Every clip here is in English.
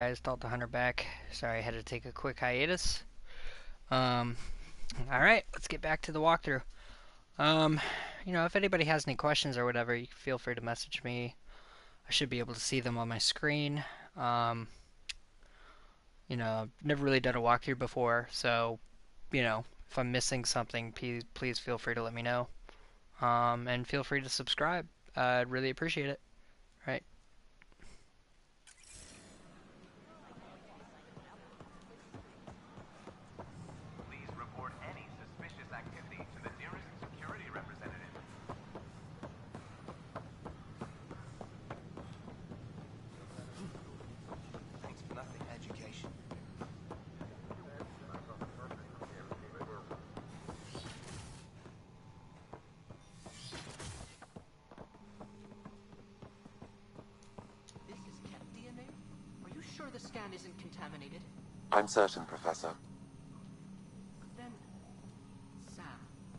Guys, DOLTtheHUNTER back. Sorry, I had to take a quick hiatus. Um, Alright, let's get back to the walkthrough. Um, if anybody has any questions or whatever, you feel free to message me. I should be able to see them on my screen. Um, I've never really done a walkthrough before, so, if I'm missing something, please feel free to let me know. And feel free to subscribe. I'd really appreciate it. Right. Please report any suspicious activity to the nearest security representative. Thanks for nothing, education. This is cat DNA? Are you sure the scan isn't contaminated? I'm certain, Professor. Then, Sam,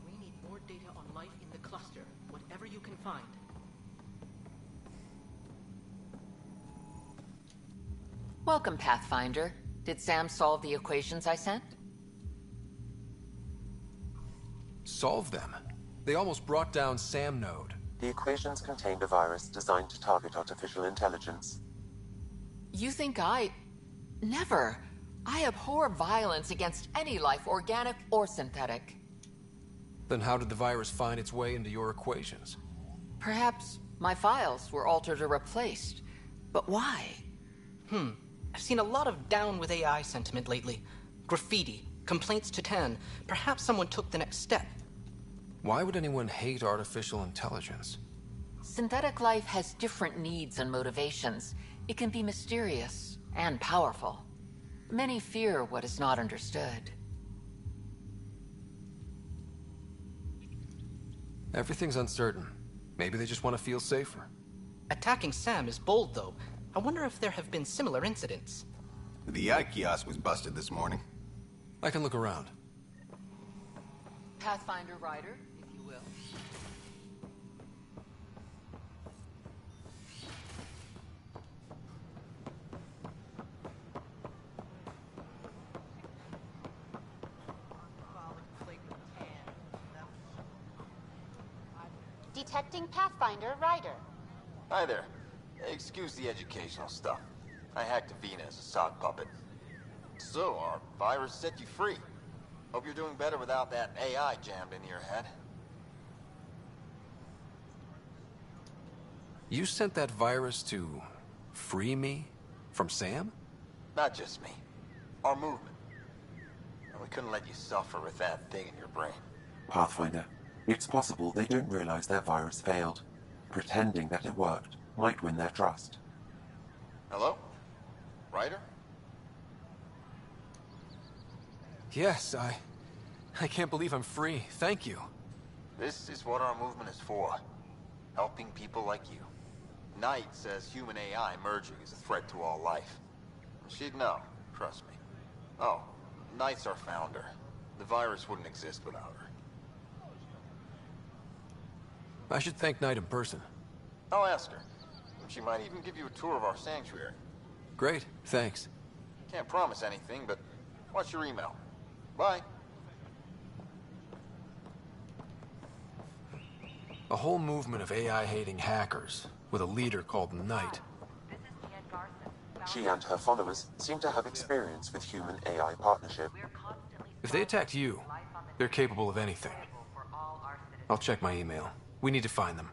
we need more data on life in the cluster, whatever you can find. Welcome, Pathfinder. Did Sam solve the equations I sent? Solve them? They almost brought down Sam Node. The equations contained a virus designed to target artificial intelligence. You think I... Never. I abhor violence against any life, organic or synthetic. Then how did the virus find its way into your equations? Perhaps my files were altered or replaced. But why? I've seen a lot of down with AI sentiment lately. Graffiti, complaints to 10. Perhaps someone took the next step. Why would anyone hate artificial intelligence? Synthetic life has different needs and motivations. It can be mysterious and powerful. Many fear what is not understood. Everything's uncertain. Maybe they just want to feel safer. Attacking Sam is bold, though. I wonder if there have been similar incidents. The eye kiosk was busted this morning. I can look around. Pathfinder Rider, if you will. Detecting Pathfinder Rider. Hi there. Excuse the educational stuff. I hacked Avina as a sock puppet. So, our virus set you free. Hope you're doing better without that AI jammed into your head. You sent that virus to free me from Sam? Not just me. Our movement. And we couldn't let you suffer with that thing in your brain. Pathfinder, it's possible they don't realize their virus failed. Pretending that it worked might win their trust. Hello? Ryder? Yes, I can't believe I'm free. Thank you. This is what our movement is for. Helping people like you. Knight says human AI merging is a threat to all life. She'd know, trust me. Oh, Knight's our founder. The virus wouldn't exist without her. I should thank Knight in person. I'll ask her. She might even give you a tour of our sanctuary. Great, thanks. Can't promise anything, but what's your email? Bye. A whole movement of AI-hating hackers, with a leader called Knight. She and her followers seem to have experience with human-AI partnership. If they attacked you, they're capable of anything. I'll check my email. We need to find them.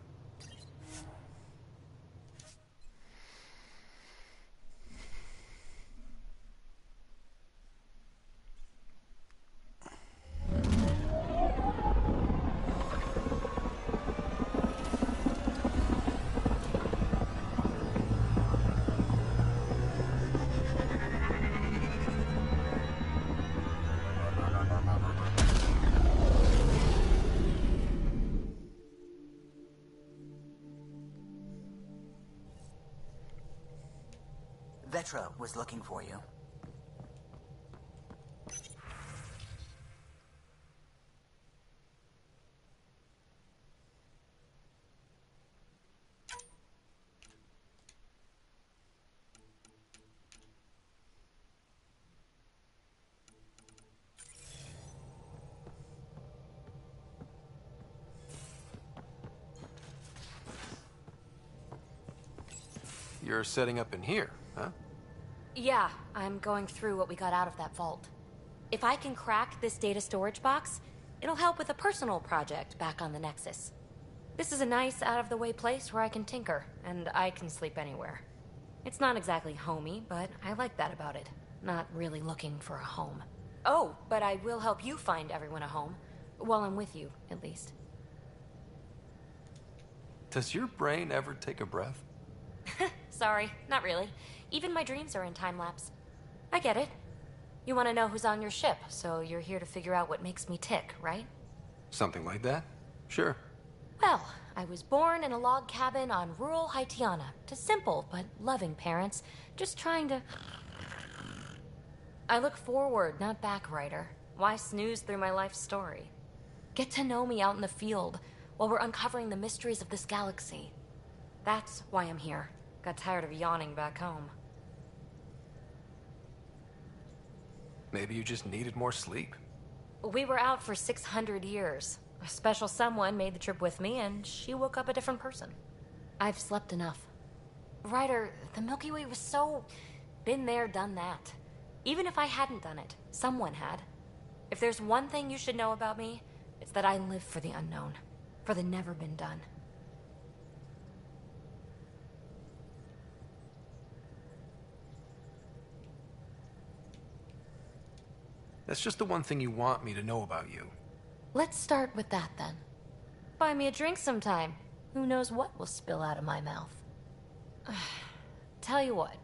Vetra was looking for you. you're setting up in here, huh? Yeah, I'm going through what we got out of that vault. If I can crack this data storage box, it'll help with a personal project back on the Nexus. This is a nice, out-of-the-way place where I can tinker, and I can sleep anywhere. It's not exactly homey, but I like that about it. Not really looking for a home. Oh, but I will help you find everyone a home. While I'm with you, at least. Does your brain ever take a breath? Sorry, not really. Even my dreams are in time-lapse. I get it. You want to know who's on your ship, so you're here to figure out what makes me tick, right? Something like that? Sure. Well, I was born in a log cabin on rural Haitiana to simple but loving parents, just trying to... I look forward, not back, Ryder. Why snooze through my life story? Get to know me out in the field while we're uncovering the mysteries of this galaxy. That's why I'm here. Got tired of yawning back home. Maybe you just needed more sleep. We were out for 600 years. A special someone made the trip with me, and she woke up a different person. I've slept enough. Ryder, the Milky Way was so... been there, done that. Even if I hadn't done it, someone had. If there's one thing you should know about me, it's that I live for the unknown. For the never been done. That's just the one thing you want me to know about you. Let's start with that, then. Buy me a drink sometime. Who knows what will spill out of my mouth. Tell you what.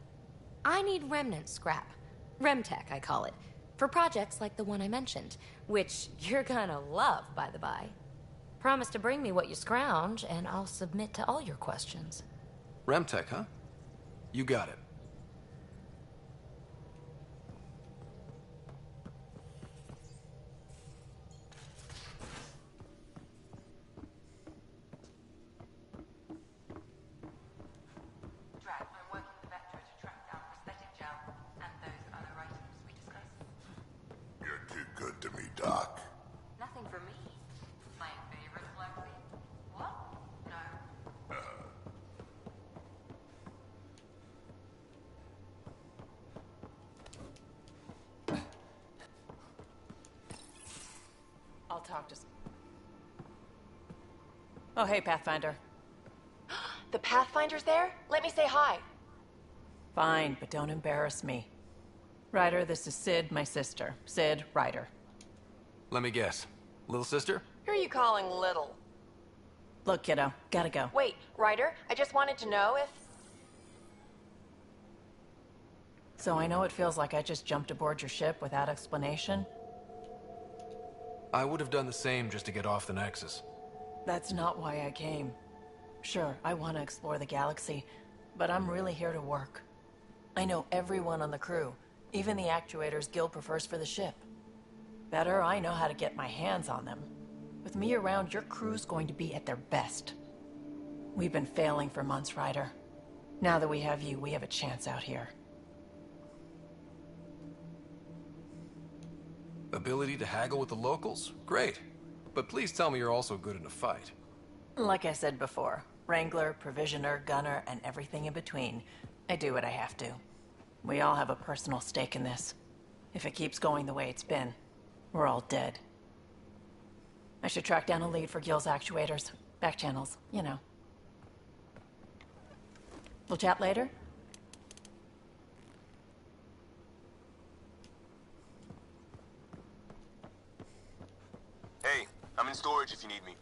I need remnant scrap. Remtech, I call it. For projects like the one I mentioned. Which you're gonna love, by the by. Promise to bring me what you scrounge, and I'll submit to all your questions. Remtech, huh? You got it. I'll talk to... Oh, hey, Pathfinder. The Pathfinder's there? Let me say hi. Fine, but don't embarrass me. Ryder, this is Sid, my sister. Sid, Ryder. Let me guess. Little sister? Who are you calling little? Look, kiddo, gotta go. Wait, Ryder, I just wanted to know if... So I know it feels like I just jumped aboard your ship without explanation. I would have done the same just to get off the Nexus. That's not why I came. Sure, I want to explore the galaxy, but I'm really here to work. I know everyone on the crew, even the actuators Guild prefers for the ship. Better, I know how to get my hands on them. With me around, your crew's going to be at their best. We've been failing for months, Ryder. Now that we have you, we have a chance out here. Ability to haggle with the locals? Great. But please tell me you're also good in a fight. Like I said before, Wrangler, Provisioner, Gunner, and everything in between. I do what I have to. We all have a personal stake in this. If it keeps going the way it's been, we're all dead. I should track down a lead for Gil's actuators. Back channels, you know. We'll chat later? Hey, I'm in storage if you need me.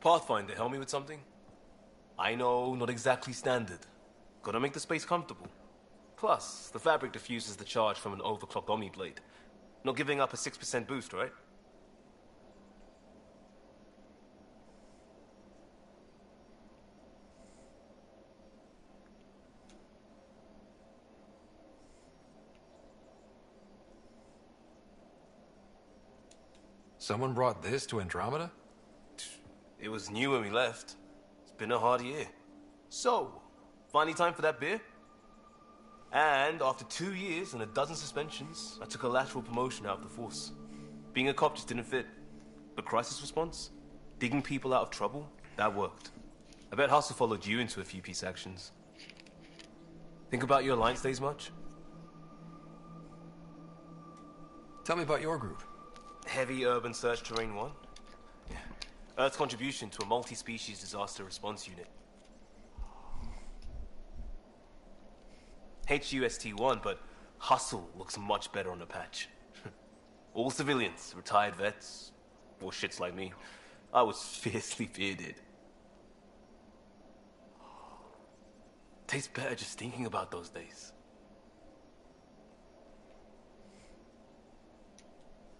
Pathfinder, help me with something? I know, not exactly standard. Gotta make the space comfortable. Plus, the fabric diffuses the charge from an overclocked Omni blade. Not giving up a 6% boost, right? Someone brought this to Andromeda? It was new when we left. It's been a hard year. So, finally time for that beer? And after 2 years and a dozen suspensions, I took a lateral promotion out of the force. Being a cop just didn't fit. But crisis response? Digging people out of trouble? That worked. I bet Hustle followed you into a few peace actions. Think about your Alliance days much? Tell me about your group. Heavy Urban Search Terrain 1? Yeah. Earth's contribution to a multi-species disaster response unit. HUST-1, but Hustle looks much better on the patch. All civilians, retired vets, or shits like me. I was fiercely bearded. Tastes better just thinking about those days.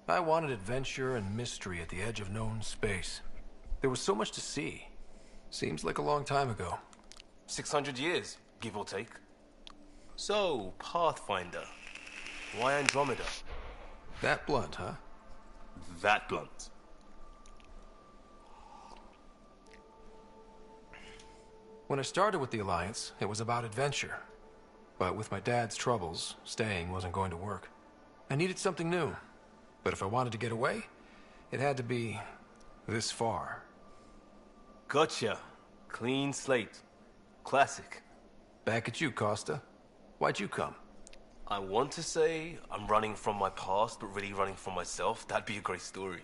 I wanted adventure and mystery at the edge of known space. There was so much to see. Seems like a long time ago. 600 years, give or take. So, Pathfinder. Why Andromeda? That blunt, huh? That blunt. When I started with the Alliance, it was about adventure. But with my dad's troubles, staying wasn't going to work. I needed something new. But if I wanted to get away, it had to be this far. Gotcha. Clean slate. Classic. Back at you, Costa. Why'd you come? I want to say I'm running from my past, but really running from myself. That'd be a great story.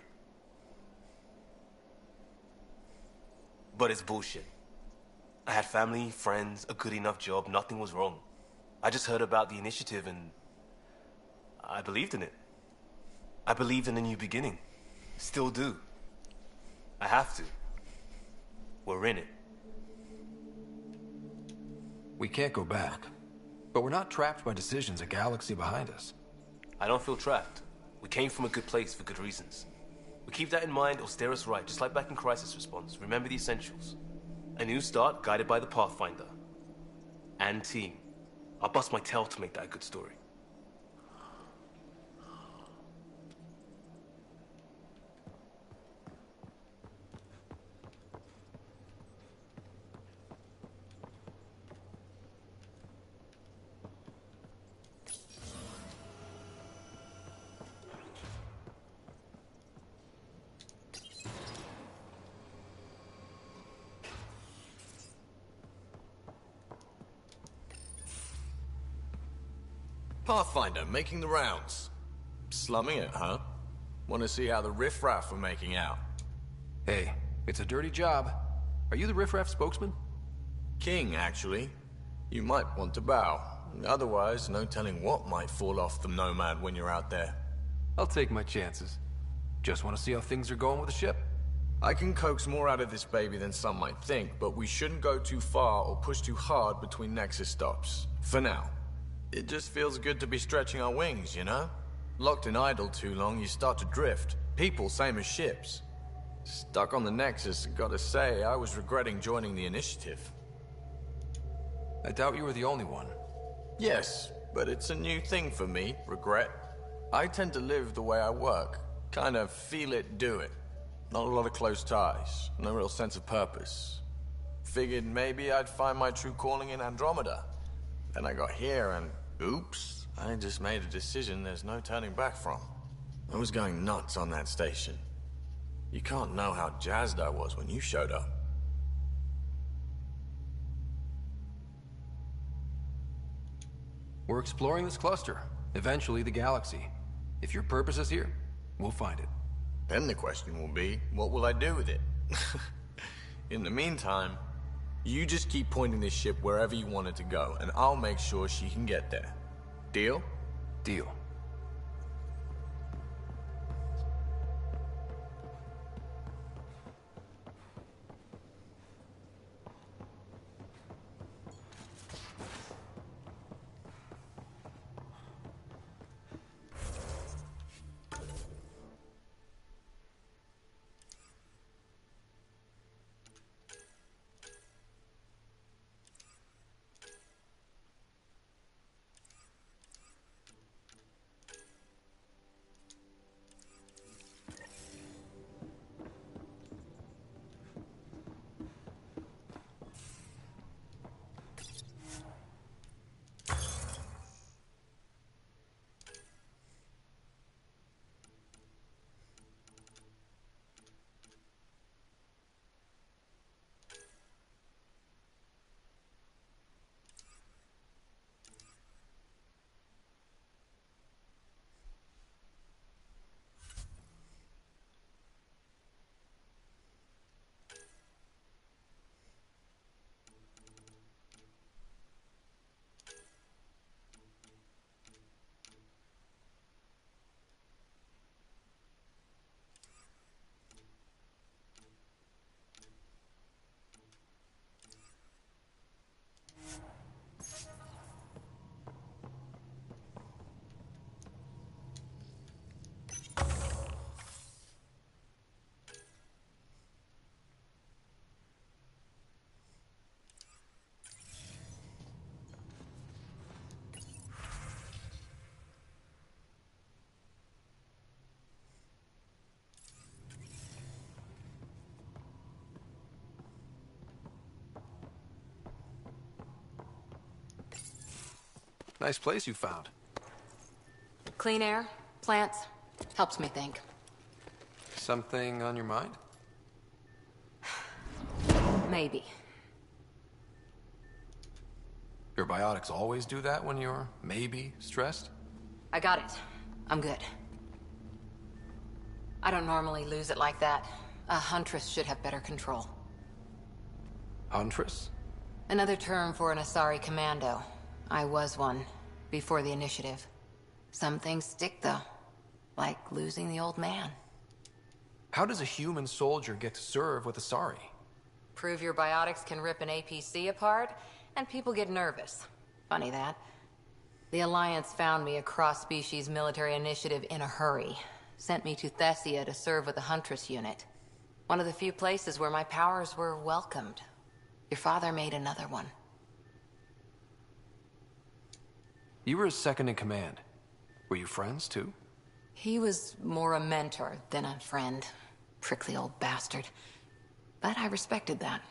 But it's bullshit. I had family, friends, a good enough job, nothing was wrong. I just heard about the initiative and I believed in it. I believed in a new beginning. Still do. I have to. We're in it. We can't go back. But we're not trapped by decisions a galaxy behind us. I don't feel trapped. We came from a good place for good reasons. We keep that in mind, it'll steer us right, just like back in Crisis Response. Remember the essentials. A new start guided by the Pathfinder. And team. I'll bust my tail to make that a good story. Pathfinder, making the rounds. Slumming it, huh? Want to see how the riffraff are making out? Hey, it's a dirty job. Are you the riffraff spokesman? King, actually. You might want to bow. Otherwise, no telling what might fall off the Nomad when you're out there. I'll take my chances. Just want to see how things are going with the ship. I can coax more out of this baby than some might think, but we shouldn't go too far or push too hard between Nexus stops. For now. It just feels good to be stretching our wings, you know? Locked in idle too long, you start to drift. People, same as ships. Stuck on the Nexus, gotta say, I was regretting joining the initiative. I doubt you were the only one. Yes, but it's a new thing for me, regret. I tend to live the way I work. Kind of feel it, do it. Not a lot of close ties, no real sense of purpose. Figured maybe I'd find my true calling in Andromeda. Then I got here and, oops, I just made a decision there's no turning back from. I was going nuts on that station. You can't know how jazzed I was when you showed up. We're exploring this cluster, eventually the galaxy. If your purpose is here, we'll find it. Then the question will be, what will I do with it? In the meantime, you just keep pointing this ship wherever you want it to go, and I'll make sure she can get there. Deal? Deal. Nice place you found. Clean air, plants, helps me think. Something on your mind? Maybe. Your biotics always do that when you're maybe stressed? I got it. I'm good. I don't normally lose it like that. A huntress should have better control. Huntress? Another term for an Asari commando. I was one, before the initiative. Some things stick, though. Like losing the old man. How does a human soldier get to serve with Asari? Prove your biotics can rip an APC apart, and people get nervous. Funny that. The Alliance found me a cross-species military initiative in a hurry. Sent me to Thessia to serve with the Huntress unit. One of the few places where my powers were welcomed. Your father made another one. You were his second in command. Were you friends, too? He was more a mentor than a friend. Prickly old bastard. But I respected that.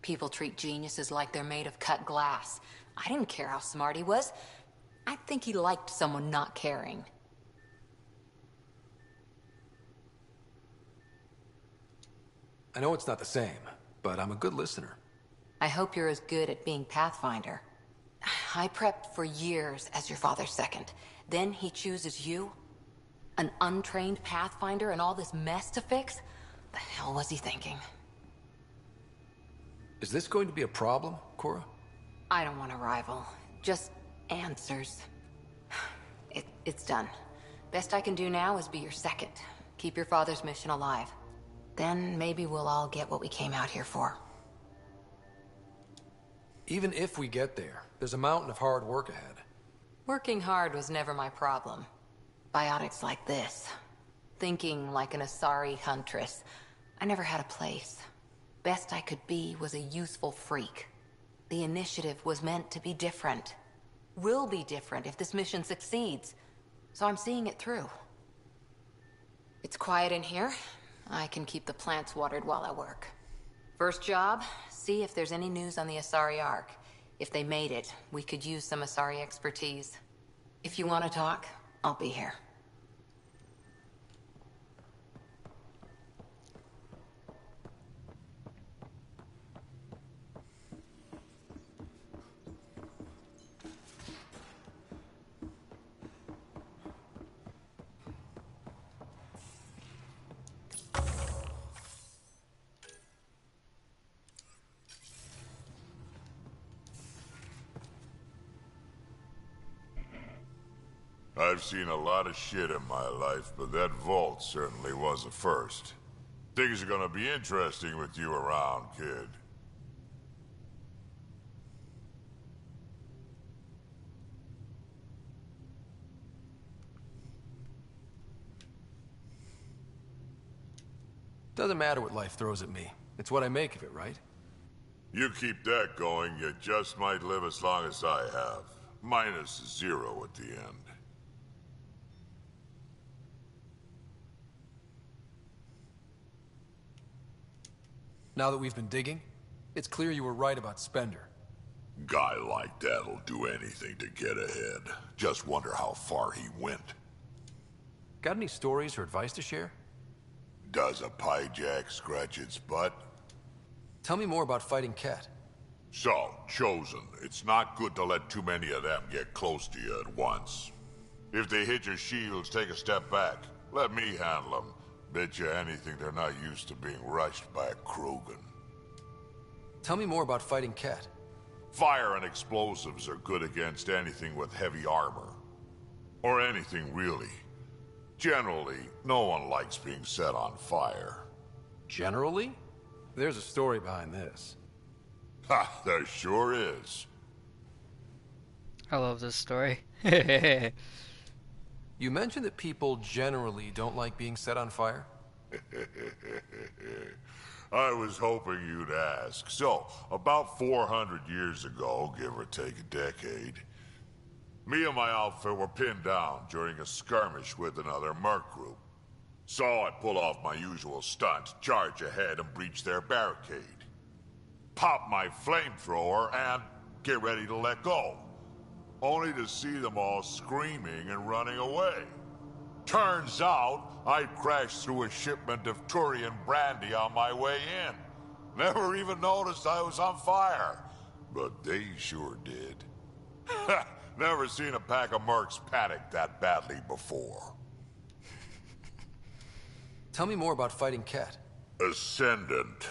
People treat geniuses like they're made of cut glass. I didn't care how smart he was. I think he liked someone not caring. I know it's not the same, but I'm a good listener. I hope you're as good at being Pathfinder. I prepped for years as your father's second. Then he chooses you? An untrained Pathfinder and all this mess to fix? The hell was he thinking? Is this going to be a problem, Cora? I don't want a rival. Just answers. It's done. Best I can do now is be your second. Keep your father's mission alive. Then maybe we'll all get what we came out here for. Even if we get there, there's a mountain of hard work ahead. Working hard was never my problem. Biotics like this. Thinking like an Asari huntress. I never had a place. Best I could be was a useful freak. The initiative was meant to be different. Will be different if this mission succeeds. So I'm seeing it through. It's quiet in here. I can keep the plants watered while I work. First job, see if there's any news on the Asari Ark. If they made it, we could use some Asari expertise. If you want to talk, I'll be here. I've seen a lot of shit in my life, but that vault certainly was a first. Things are gonna be interesting with you around, kid. Doesn't matter what life throws at me. It's what I make of it, right? You keep that going, you just might live as long as I have. Minus 0 at the end. Now that we've been digging, it's clear you were right about Spender. Guy like that'll do anything to get ahead. Just wonder how far he went. Got any stories or advice to share? Does a pyjak scratch its butt? Tell me more about fighting Ket. So, Chosen, it's not good to let too many of them get close to you at once. If they hit your shields, take a step back. Let me handle them. Bet you anything they're not used to being rushed by a Krogan. Tell me more about fighting Ket. Fire and explosives are good against anything with heavy armor. Or anything, really. Generally, no one likes being set on fire. Generally? There's a story behind this. Ha, there sure is. I love this story. You mentioned that people generally don't like being set on fire? I was hoping you'd ask. So, about 400 years ago, give or take a decade, me and my outfit were pinned down during a skirmish with another merc group. So I pull off my usual stunt, charge ahead and breach their barricade. Pop my flamethrower and get ready to let go. only to see them all screaming and running away. Turns out, I'd crashed through a shipment of Turian brandy on my way in. Never even noticed I was on fire. But they sure did. Never seen a pack of mercs panic that badly before. Tell me more about fighting Cat. Ascendant.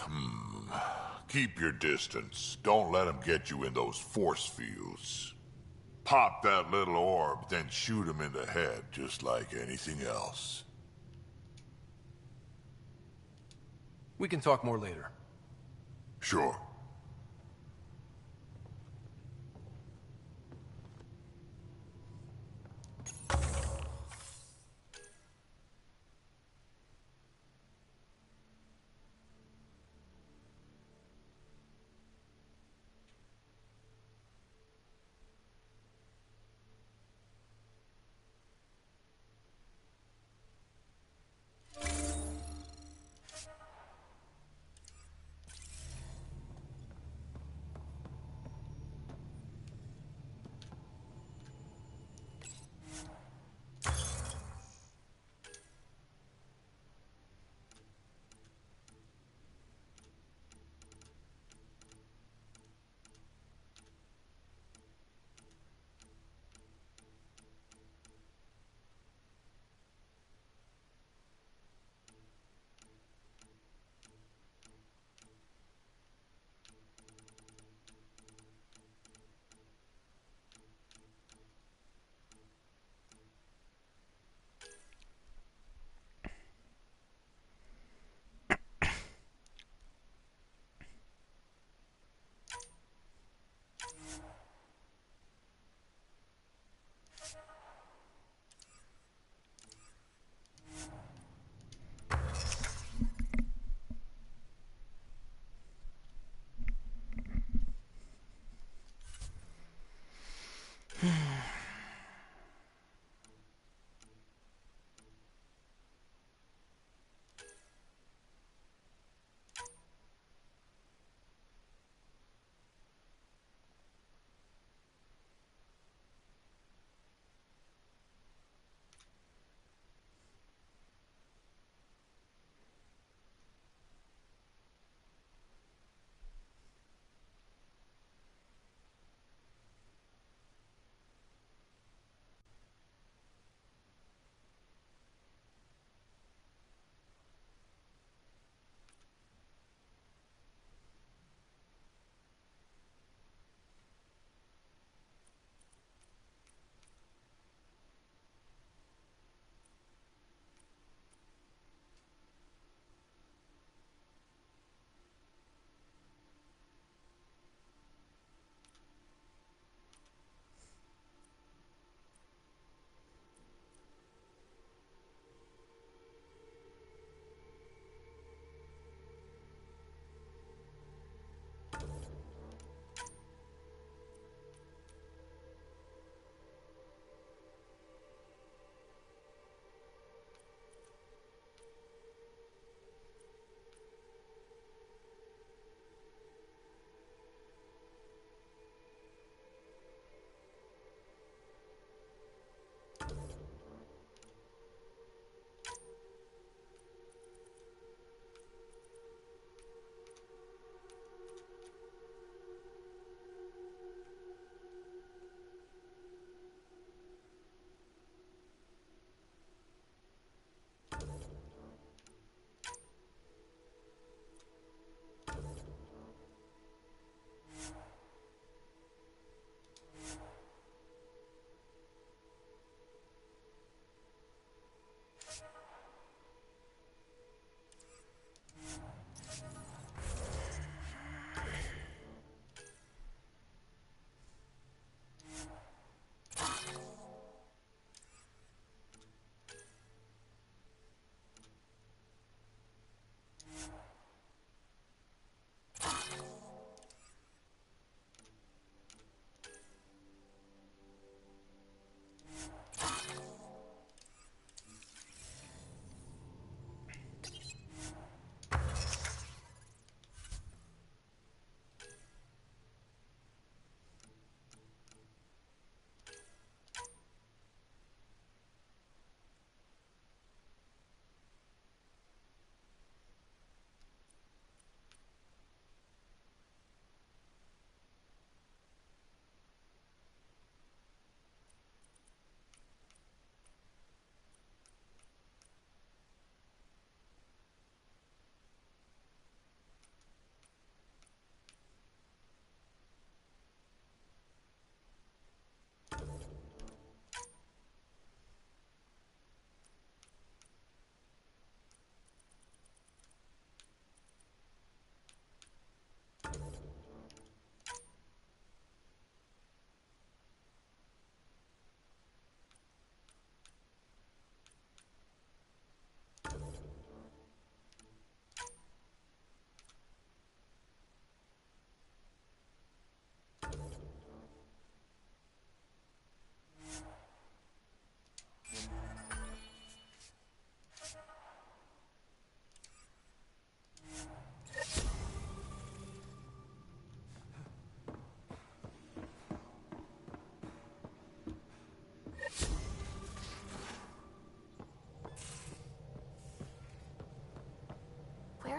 Keep your distance. Don't let him get you in those force fields. Pop that little orb, then shoot him in the head, just like anything else. We can talk more later. Sure.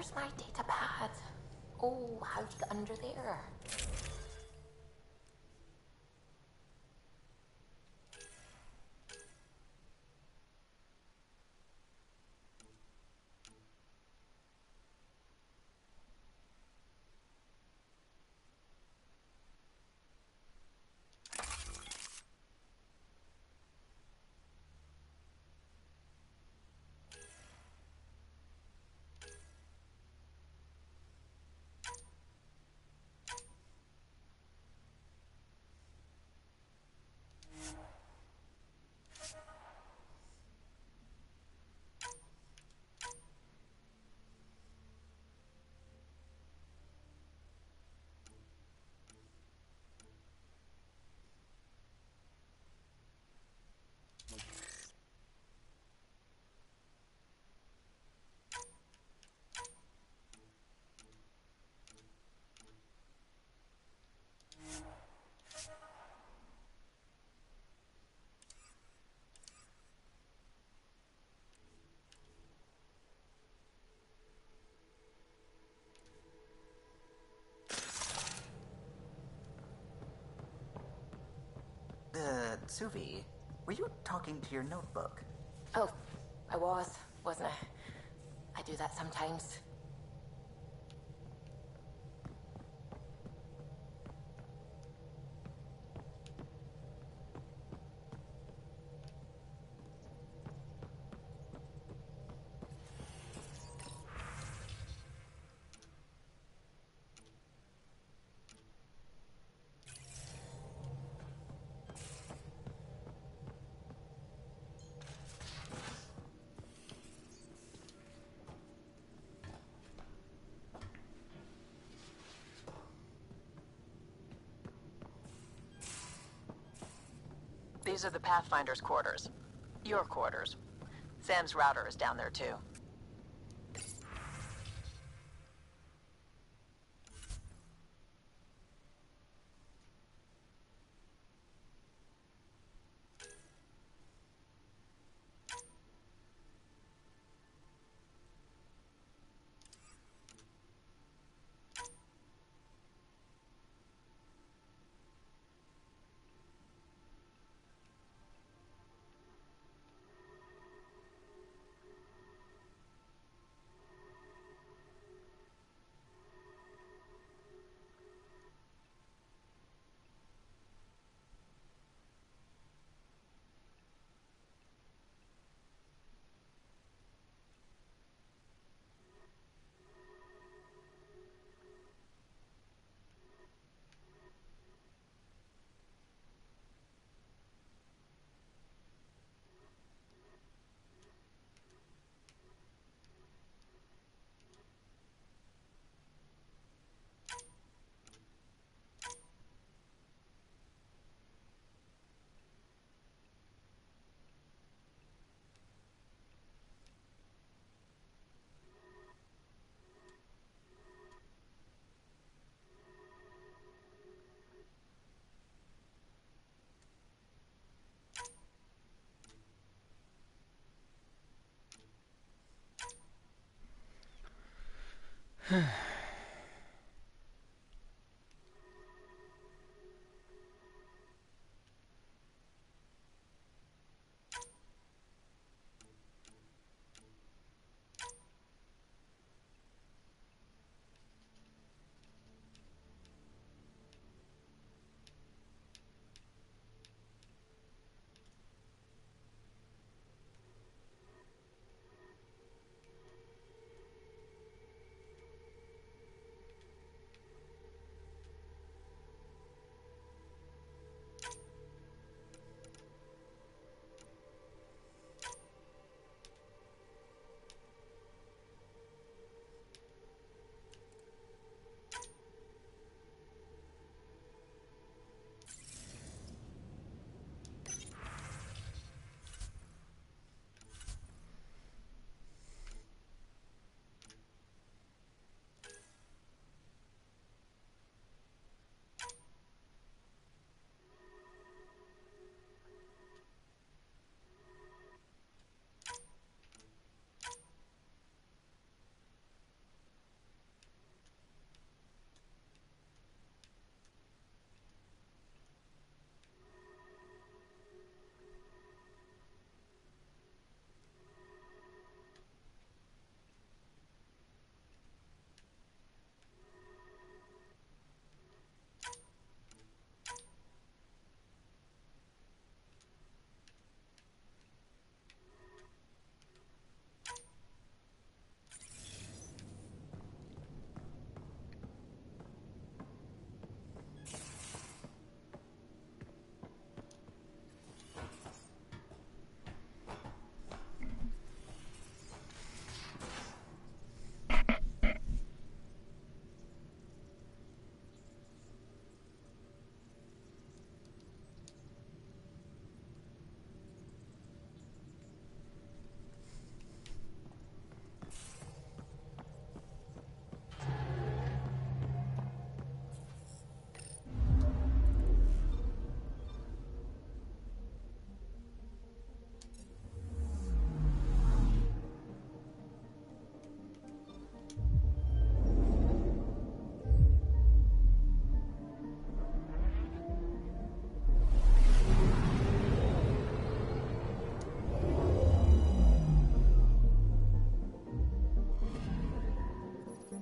Where's my data pad? Oh, how'd you get under there? Suvi, were you talking to your notebook? Oh, I wasn't I? I do that sometimes. These are the Pathfinder's quarters. Your quarters. Sam's router is down there too.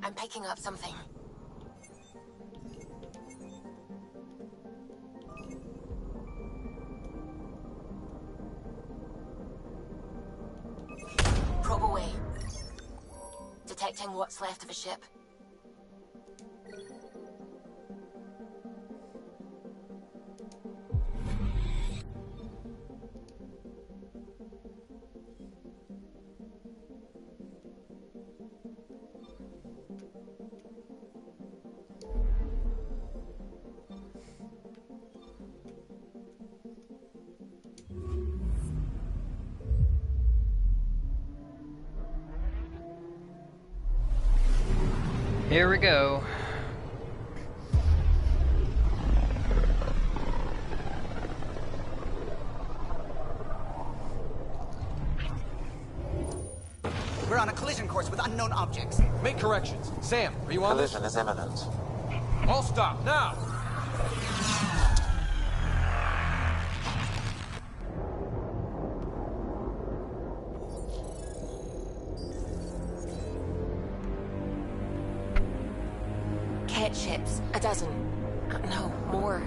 I'm picking up something. Probe away. Detecting what's left of a ship. Here we go. We're on a collision course with unknown objects. Make corrections. Sam, are you on this? Collision is imminent. All stop, now! Cat ships. A dozen. No, more.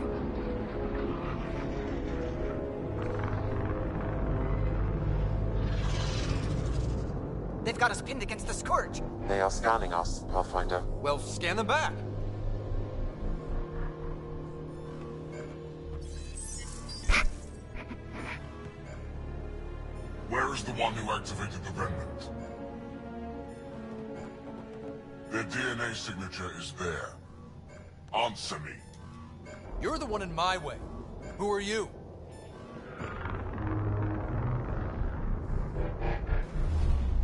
They've got us pinned against the Scourge. They are scanning us, Pathfinder. Well, scan them back. Where is the one who activated the remnant? Their DNA signature is there. Answer me. You're the one in my way. Who are you?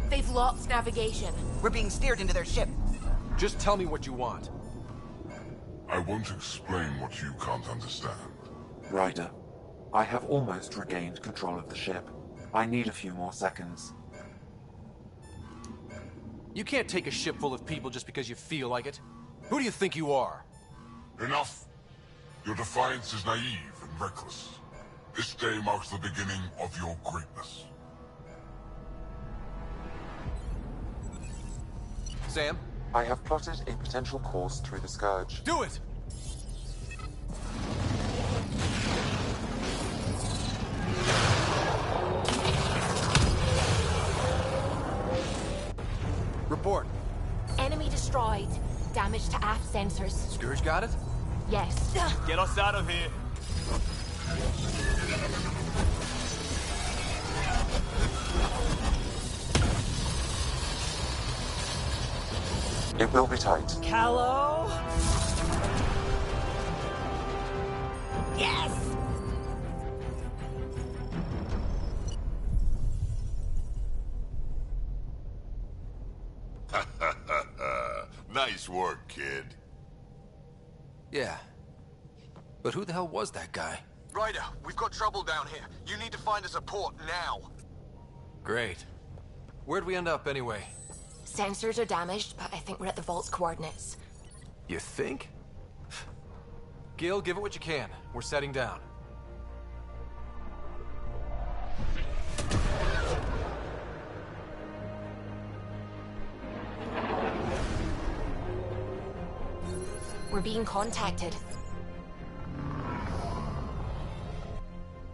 They've lost navigation. We're being steered into their ship. Just tell me what you want. I won't explain what you can't understand. Ryder, I have almost regained control of the ship. I need a few more seconds. You can't take a ship full of people just because you feel like it. Who do you think you are? Enough! Your defiance is naive and reckless. This day marks the beginning of your greatness. Sam? I have plotted a potential course through the Scourge. Do it! Report. Enemy destroyed. Damage to aft sensors. Scourge got it? Yes. Get us out of here. It will be tight. Callow? Yes! Nice work, kid. Yeah. But who the hell was that guy? Ryder, we've got trouble down here. You need to find us a port now. Great. Where'd we end up anyway? Sensors are damaged, but I think we're at the vault's coordinates. You think? Gil, give it what you can. We're setting down. We're being contacted.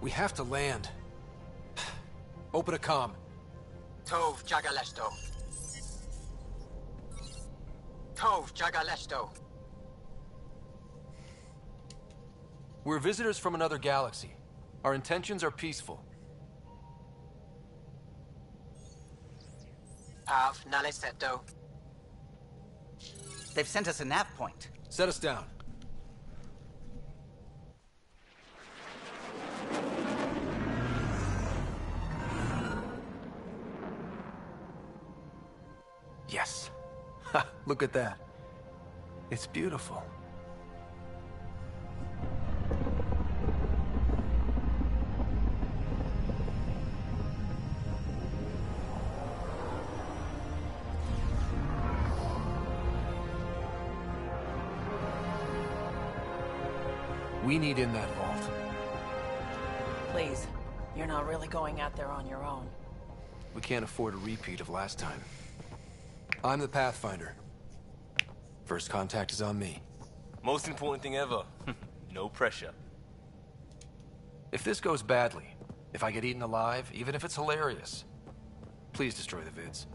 We have to land. Open a comm. Tov Jagalesto. Tov Jagalesto. We're visitors from another galaxy. Our intentions are peaceful. Av Naleseto. They've sent us a nav point. Set us down. Yes. Ha, look at that. It's beautiful. We need in that vault. Please, you're not really going out there on your own. We can't afford a repeat of last time. I'm the Pathfinder. First contact is on me. Most important thing ever. No pressure. If this goes badly, if I get eaten alive, even if it's hilarious, please destroy the vids.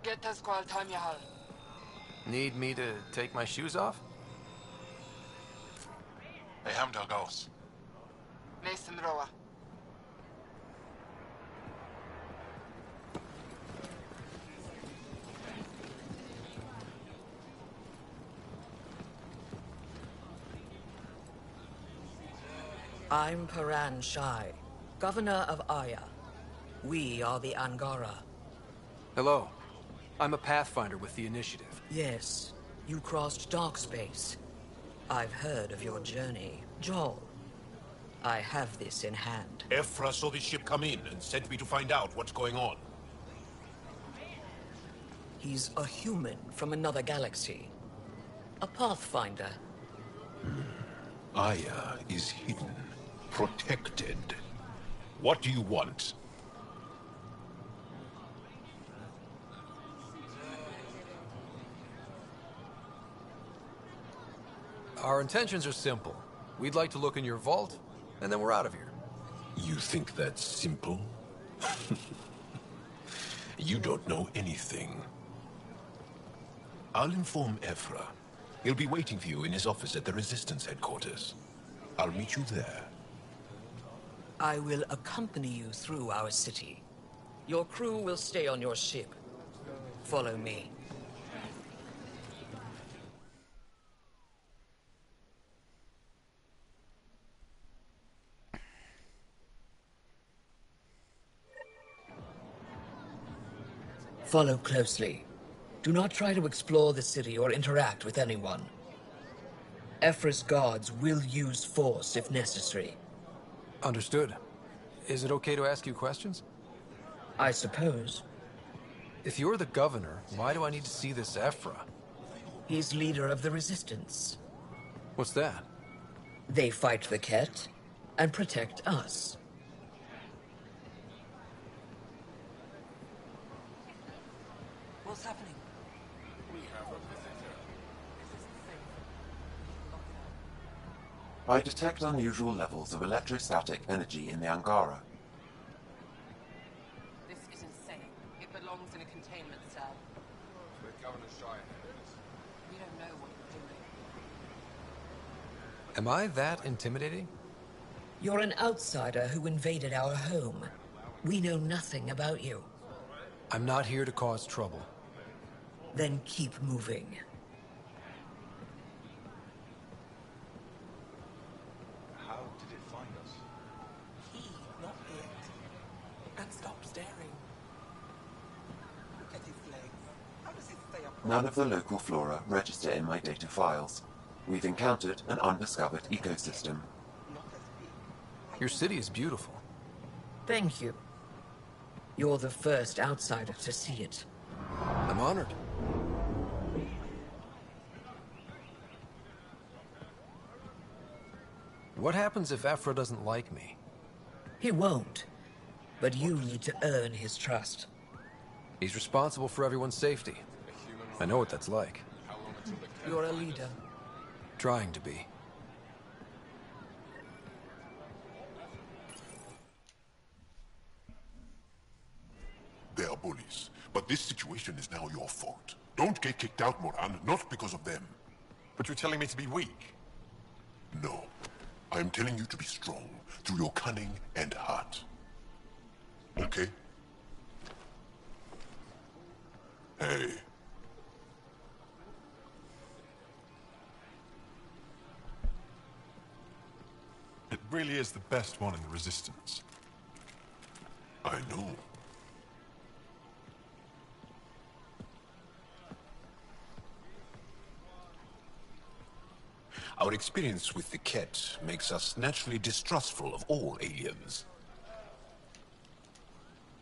Get us call time Yahal. Need me to take my shoes off? Nathan Roa. I'm Paran Shai, Governor of Aya. We are the Angara. Hello. I'm a Pathfinder with the Initiative. Yes, you crossed dark space. I've heard of your journey, Joel. I have this in hand. Ephra saw this ship come in and sent me to find out what's going on. He's a human from another galaxy. A Pathfinder. Aya is hidden, protected. What do you want? Our intentions are simple. We'd like to look in your vault, and then we're out of here. You think that's simple? You don't know anything. I'll inform Ephra. He'll be waiting for you in his office at the Resistance headquarters. I'll meet you there. I will accompany you through our city. Your crew will stay on your ship. Follow me. Follow closely. Do not try to explore the city or interact with anyone. Ephra's guards will use force if necessary. Understood. Is it okay to ask you questions? I suppose. If you're the governor, why do I need to see this Ephra? He's leader of the Resistance. What's that? They fight the Ket and protect us. What's happening? I detect unusual levels of electrostatic energy in the Angara. This is insane. It belongs in a containment cell. We don't know what you're doing. Am I that intimidating? You're an outsider who invaded our home. We know nothing about you. I'm not here to cause trouble. Then keep moving. How did it find us? He, not it. And stop staring. Look at his legs. How does it stay up? None of the local flora register in my data files. We've encountered an undiscovered ecosystem. Your city is beautiful. Thank you. You're the first outsider to see it. I'm honored. What happens if Ephra doesn't like me? He won't. But you need to earn his trust. He's responsible for everyone's safety. I know what that's like. You're a leader. Trying to be. They are bullies, but this situation is now your fault. Don't get kicked out, Moran, not because of them. But you're telling me to be weak? No. I'm telling you to be strong through your cunning and heart. Okay? Hey. It really is the best one in the Resistance. I know. Our experience with the Ket makes us naturally distrustful of all aliens.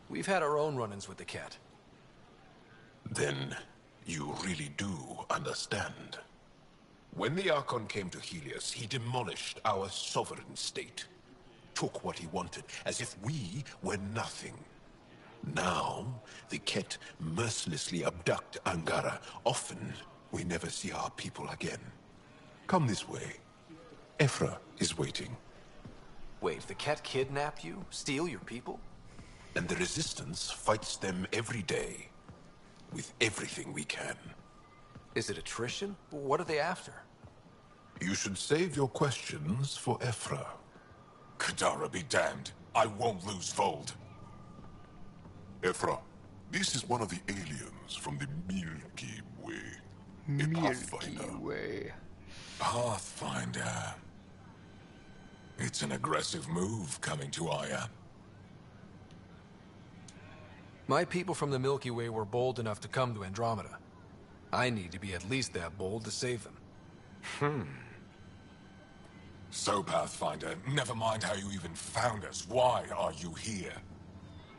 We've had our own run-ins with the Ket. Then you really do understand. When the Archon came to Helios, he demolished our sovereign state. Took what he wanted, as if we were nothing. Now, the Ket mercilessly abduct Angara. Often, we never see our people again. Come this way. Ephra is waiting. Wait, the Ket kidnap you? Steal your people? And the Resistance fights them every day. With everything we can. Is it attrition? What are they after? You should save your questions for Ephra. Kadara be damned. I won't lose Vold. Ephra, this is one of the aliens from the Milky Way. A Pathfinder. Way. Pathfinder. It's an aggressive move coming to Aya. My people from the Milky Way were bold enough to come to Andromeda. I need to be at least that bold to save them. So, Pathfinder, never mind how you even found us. Why are you here?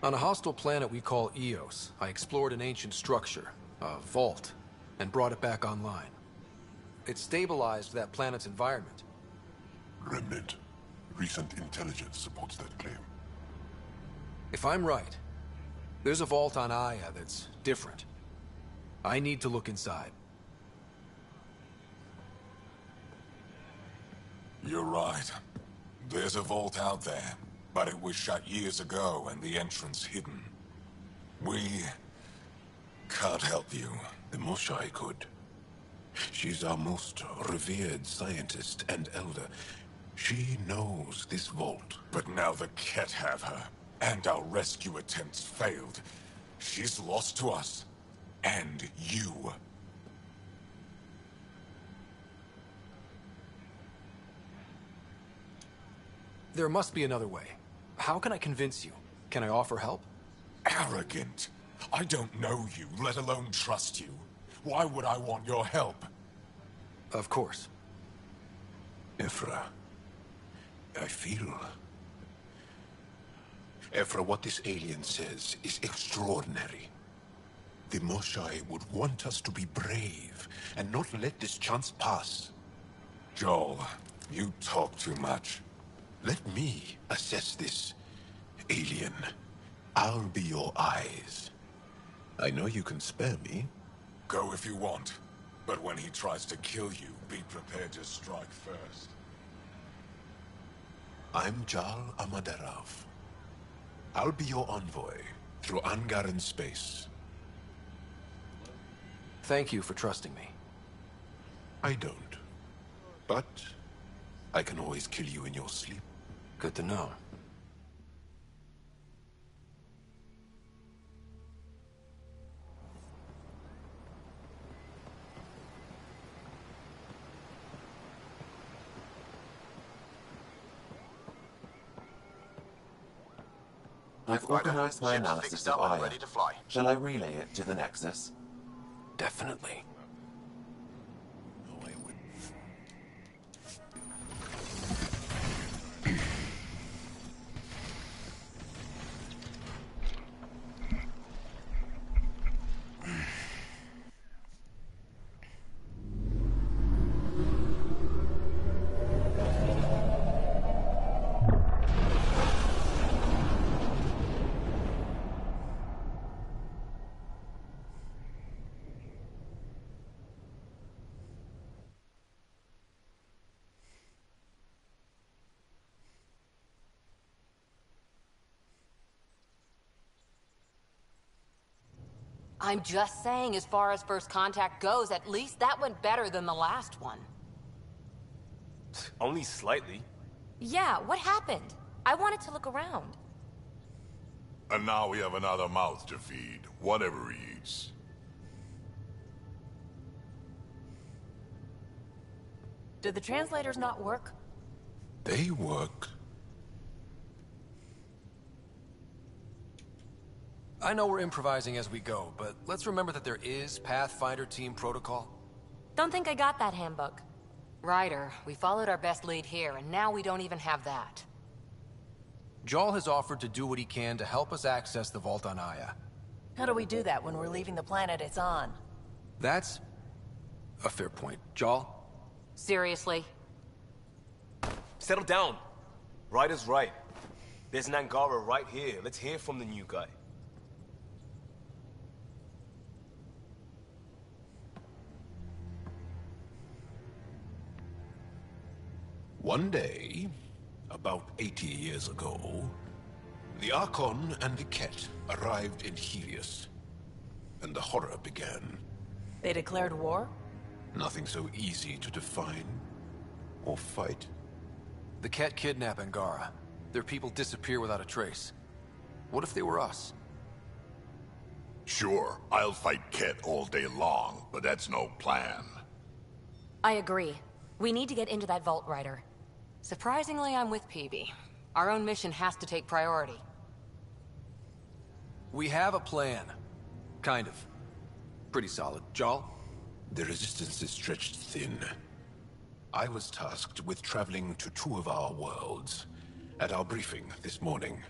On a hostile planet we call Eos, I explored an ancient structure, a vault, and brought it back online. It stabilized that planet's environment. Remnant. Recent intelligence supports that claim. If I'm right, there's a vault on Aya that's different. I need to look inside. You're right. There's a vault out there, but it was shut years ago and the entrance hidden. We can't help you. The Moshai could. She's our most revered scientist and elder. She knows this vault. But now the Ket have her, and our rescue attempts failed. She's lost to us, and you. There must be another way. How can I convince you? Can I offer help? Arrogant. I don't know you, let alone trust you. Why would I want your help? Of course. Ephra, I feel... Ephra, what this alien says is extraordinary. The Moshai would want us to be brave and not let this chance pass. Joel, you talk too much. Let me assess this, alien. I'll be your eyes. I know you can spare me. Go if you want. But when he tries to kill you, be prepared to strike first. I'm Jal Amaderov. I'll be your envoy through Angaran space. Thank you for trusting me. I don't. But I can always kill you in your sleep. Good to know. I've organized my analysis of Aya. Shall I relay it to the Nexus? Definitely. I'm just saying, as far as first contact goes, at least that went better than the last one. Only slightly. Yeah, what happened? I wanted to look around. And now we have another mouth to feed, whatever he eats. Did the translators not work? They work. I know we're improvising as we go, but let's remember that there is Pathfinder team protocol. Don't think I got that handbook. Ryder, we followed our best lead here, and now we don't even have that. Jarl has offered to do what he can to help us access the vault on Aya. How do we do that when we're leaving the planet it's on? That's a fair point. Jarl? Seriously? Settle down. Ryder's right. There's an Angara right here. Let's hear from the new guy. One day, about 80 years ago, the Archon and the Ket arrived in Helios, and the horror began. They declared war? Nothing so easy to define or fight. The Ket kidnap Angara. Their people disappear without a trace. What if they were us? Sure, I'll fight Ket all day long, but that's no plan. I agree. We need to get into that vault, Ryder. Surprisingly, I'm with PB. Our own mission has to take priority. We have a plan. Kind of. Pretty solid. Jarl? The resistance is stretched thin. I was tasked with traveling to two of our worlds at our briefing this morning.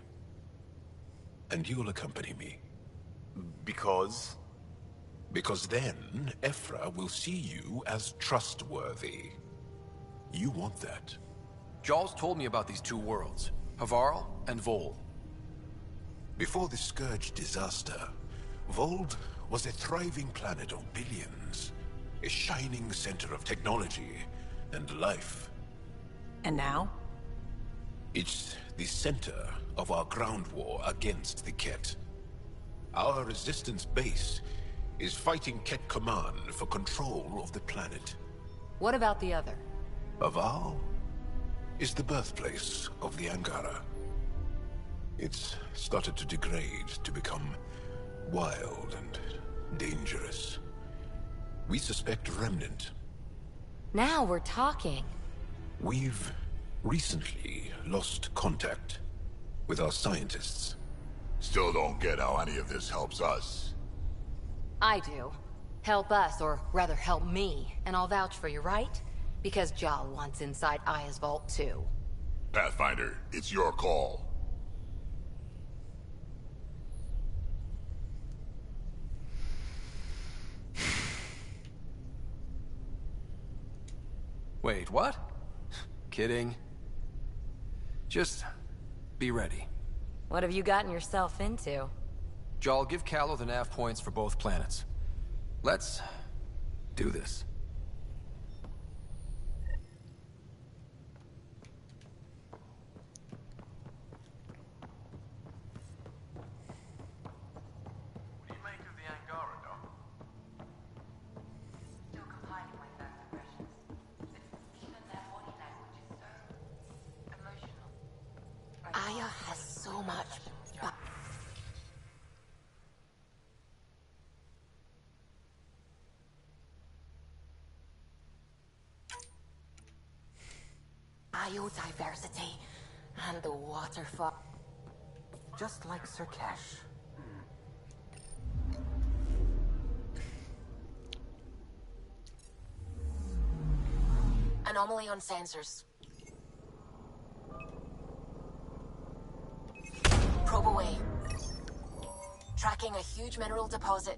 And you'll accompany me. Because? Because then, Ephra will see you as trustworthy. You want that. Jarl's told me about these two worlds, Havarl and Vol. Before the Scourge disaster, Vold was a thriving planet of billions. A shining center of technology and life. And now? It's the center of our ground war against the Ket. Our resistance base is fighting Ket Command for control of the planet. What about the other? Havarl is the birthplace of the Angara. It's started to degrade, to become wild and dangerous. We suspect Remnant. Now we're talking. We've recently lost contact with our scientists. Still don't get how any of this helps us. I do. Help us, or rather help me, and I'll vouch for you, right? Because Jarl wants inside Aya's vault too. Pathfinder, it's your call. Wait, what? Kidding. Just be ready. What have you gotten yourself into? Jarl, give Callow the nav points for both planets. Let's do this. Aya has so much. Biodiversity and the waterfall. Just like Sirkesh. Anomaly on sensors. Probe away. Tracking a huge mineral deposit.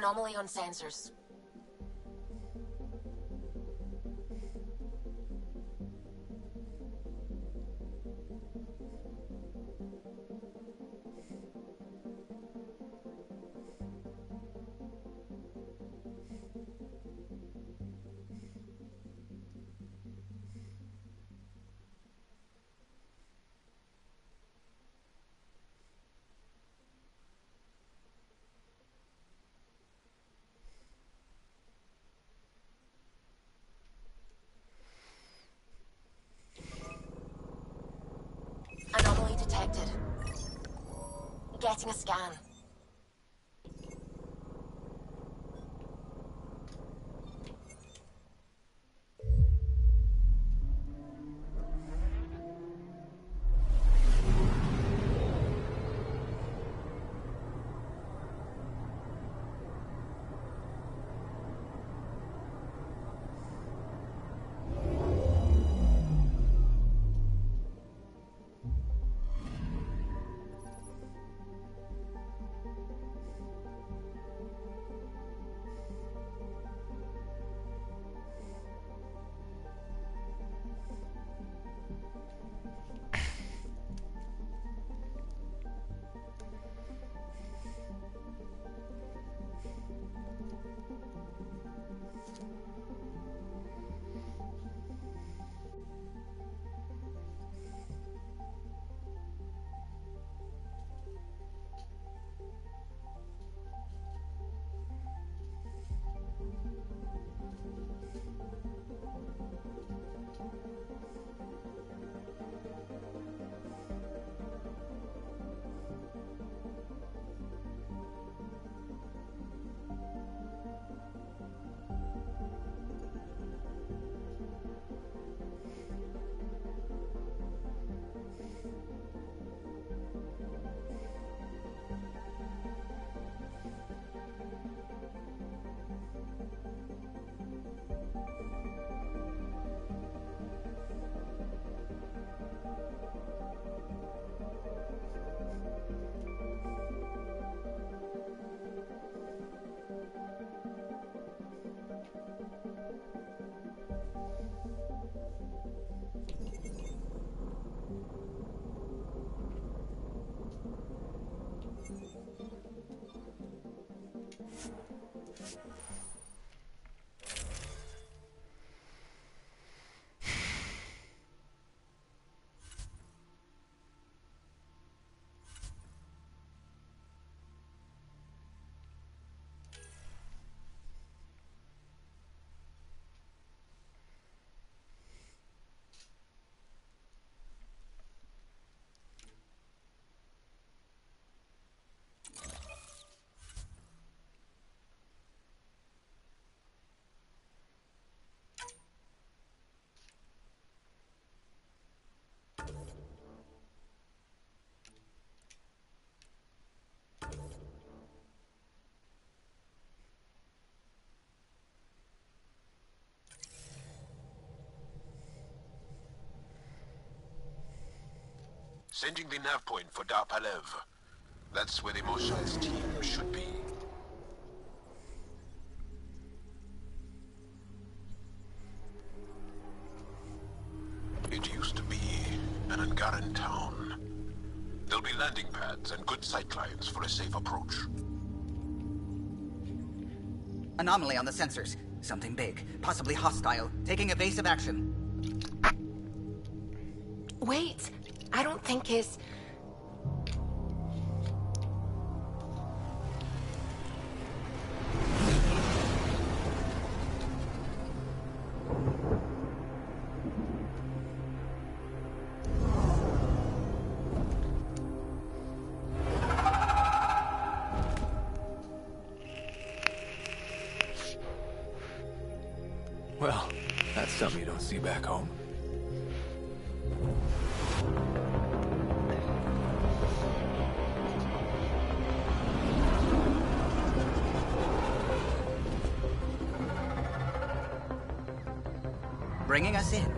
Anomaly on sensors. Anomaly detected. Getting a scan. Sending the nav point for Darpalev. That's where the Moshai's team should be. It used to be an Angaran town. There'll be landing pads and good sight lines for a safe approach. Anomaly on the sensors. Something big, possibly hostile, taking evasive action. Wait, I don't think his... Well, that's something you don't see back home. Bringing us in.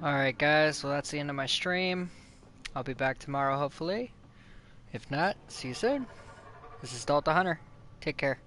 Alright guys, well that's the end of my stream. I'll be back tomorrow hopefully. If not, see you soon. This is Dalt the Hunter. Take care.